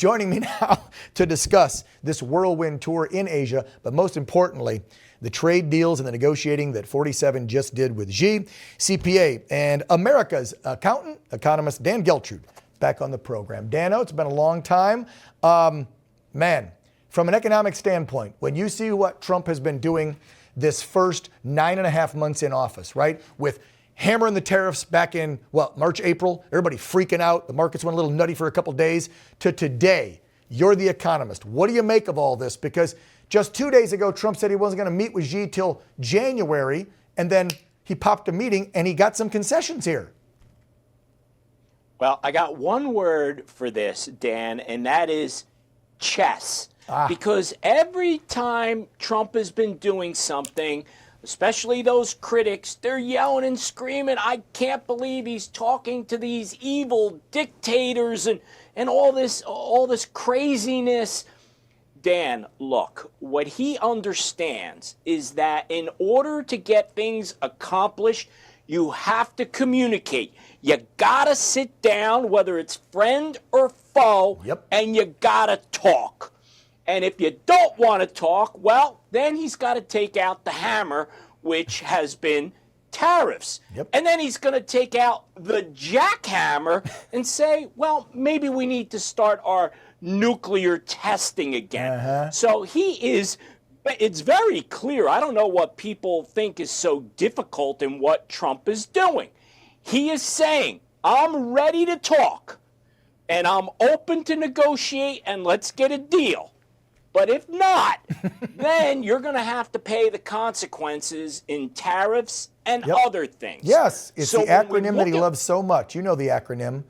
Joining me now to discuss this whirlwind tour in Asia, but most importantly, the trade deals and the negotiating that 47 just did with Xi, CPA, and America's economist, Dan Geltrude, back on the program. Dano, it's been a long time. Man, from an economic standpoint, when you see what Trump has been doing this first 9.5 months in office, right, with hammering the tariffs back in, March, April, everybody freaking out, the markets went a little nutty for a couple days, to today, you're the economist. What do you make of all this? Because just 2 days ago, Trump said he wasn't going to meet with Xi till January, and then he popped a meeting and he got some concessions here. Well, I got one word for this, Dan, and that is chess. Because every time Trump has been doing something, especially those critics, they're yelling and screaming, I can't believe he's talking to these evil dictators and all this craziness. Dan, look, what he understands is that in order to get things accomplished, you have to communicate. You gotta sit down, whether it's friend or foe, and you gotta talk. And if you don't want to talk, well, then he's got to take out the hammer, which has been tariffs. And then he's going to take out the jackhammer and say, well, maybe we need to start our nuclear testing again. So it's very clear. I don't know what people think is so difficult in what Trump is doing. He is saying, I'm ready to talk, and I'm open to negotiate, and let's get a deal. But if not, then you're going to have to pay the consequences in tariffs and other things. Yes, it's the acronym that he loves so much. You know the acronym.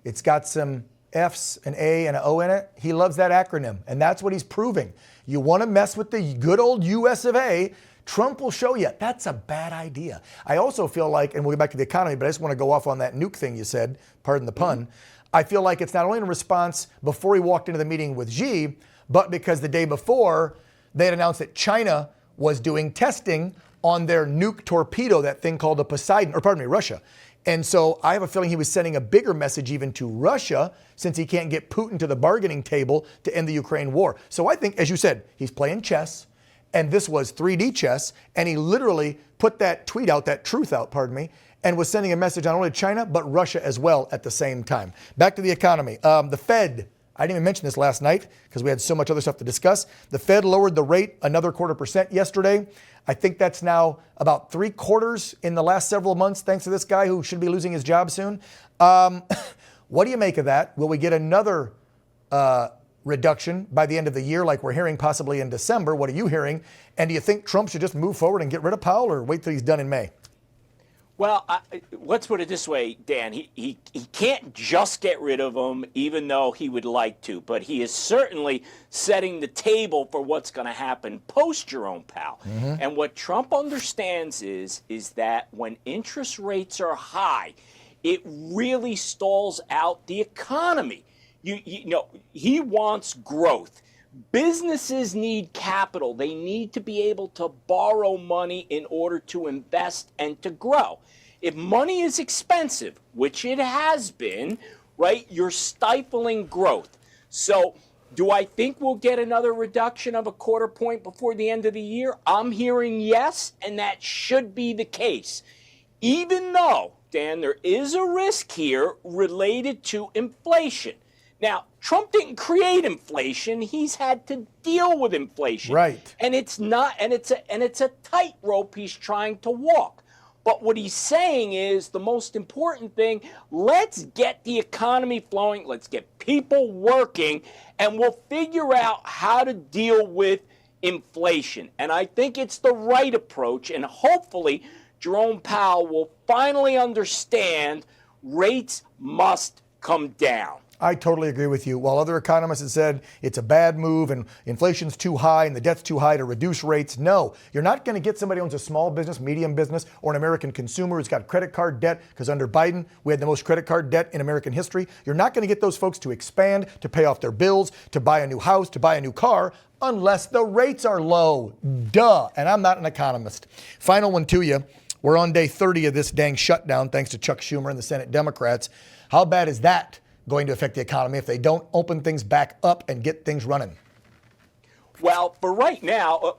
It's got some F's, an A, and an O in it. He loves that acronym, and that's what he's proving. You want to mess with the good old US of A, Trump will show you that's a bad idea. I also feel like, and we'll get back to the economy, but I just want to go off on that nuke thing you said, pardon the pun. I feel like it's not only in response before he walked into the meeting with Xi, but because the day before, they had announced that China was doing testing on their nuke torpedo, that thing called the Poseidon, Russia. And so I have a feeling he was sending a bigger message even to Russia, since he can't get Putin to the bargaining table to end the Ukraine war. So I think, as you said, he's playing chess, and this was 3D chess, and he literally put that tweet out, that truth out, and was sending a message not only to China, but Russia as well at the same time. Back to the economy. The Fed, I didn't even mention this last night because we had so much other stuff to discuss. The Fed lowered the rate another 0.25% yesterday. I think that's now about 3/4 in the last several months, thanks to this guy who should be losing his job soon. What do you make of that? Will we get another reduction by the end of the year like we're hearing possibly in December? What are you hearing? And do you think Trump should just move forward and get rid of Powell, or wait till he's done in May? Well, let's put it this way, Dan. He can't just get rid of him, even though he would like to. But he is certainly setting the table for what's going to happen post Jerome Powell. And what Trump understands is that when interest rates are high, it really stalls out the economy. You know, he wants growth. Businesses need capital. They need to be able to borrow money in order to invest and to grow. If money is expensive, which it has been, right, you're stifling growth. So do I think we'll get another reduction of 1/4 point before the end of the year? I'm hearing yes, and that should be the case. Even though, Dan, there is a risk here related to inflation. Now, Trump didn't create inflation. He's had to deal with inflation. Right. And it's a tightrope he's trying to walk. But what he's saying is the most important thing, let's get the economy flowing, let's get people working, and we'll figure out how to deal with inflation. And I think it's the right approach, and hopefully Jerome Powell will finally understand rates must come down. I totally agree with you. While other economists have said it's a bad move and inflation's too high and the debt's too high to reduce rates, no. You're not going to get somebody who owns a small business, medium business, or an American consumer who's got credit card debt, because under Biden, we had the most credit card debt in American history. You're not going to get those folks to expand, to pay off their bills, to buy a new house, to buy a new car, unless the rates are low. Duh. And I'm not an economist. Final one to you. We're on day 30 of this dang shutdown, thanks to Chuck Schumer and the Senate Democrats. How bad is that going to affect the economy if they don't open things back up and get things running? Well, for right now,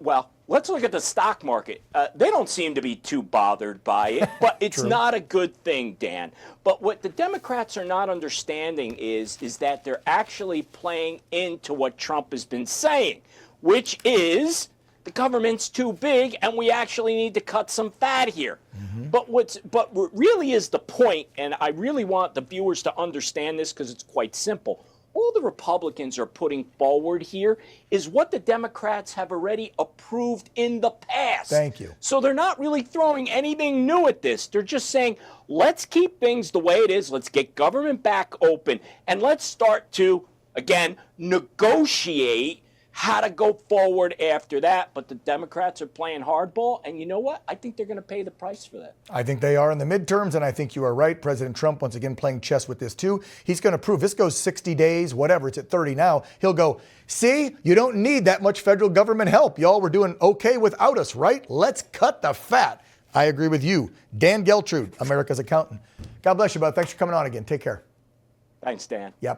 let's look at the stock market. They don't seem to be too bothered by it, but it's not a good thing, Dan. But what the Democrats are not understanding is that they're actually playing into what Trump has been saying, which is the government's too big and we actually need to cut some fat here. But what really is the point, and I really want the viewers to understand this because it's quite simple. All the Republicans are putting forward here is what the Democrats have already approved in the past. Thank you. So they're not really throwing anything new at this. They're just saying, let's keep things the way it is. Let's get government back open. And let's start to, again, negotiate how to go forward after that. But the Democrats are playing hardball. And you know what? I think they're going to pay the price for that. I think they are in the midterms, and I think you are right. President Trump, once again, playing chess with this too. He's going to prove this goes 60 days, whatever. It's at 30 now. He'll go, see, you don't need that much federal government help. Y'all were doing okay without us, right? Let's cut the fat. I agree with you. Dan Geltrude, America's accountant. God bless you, bud. Thanks for coming on again. Take care. Thanks, Dan. Yep.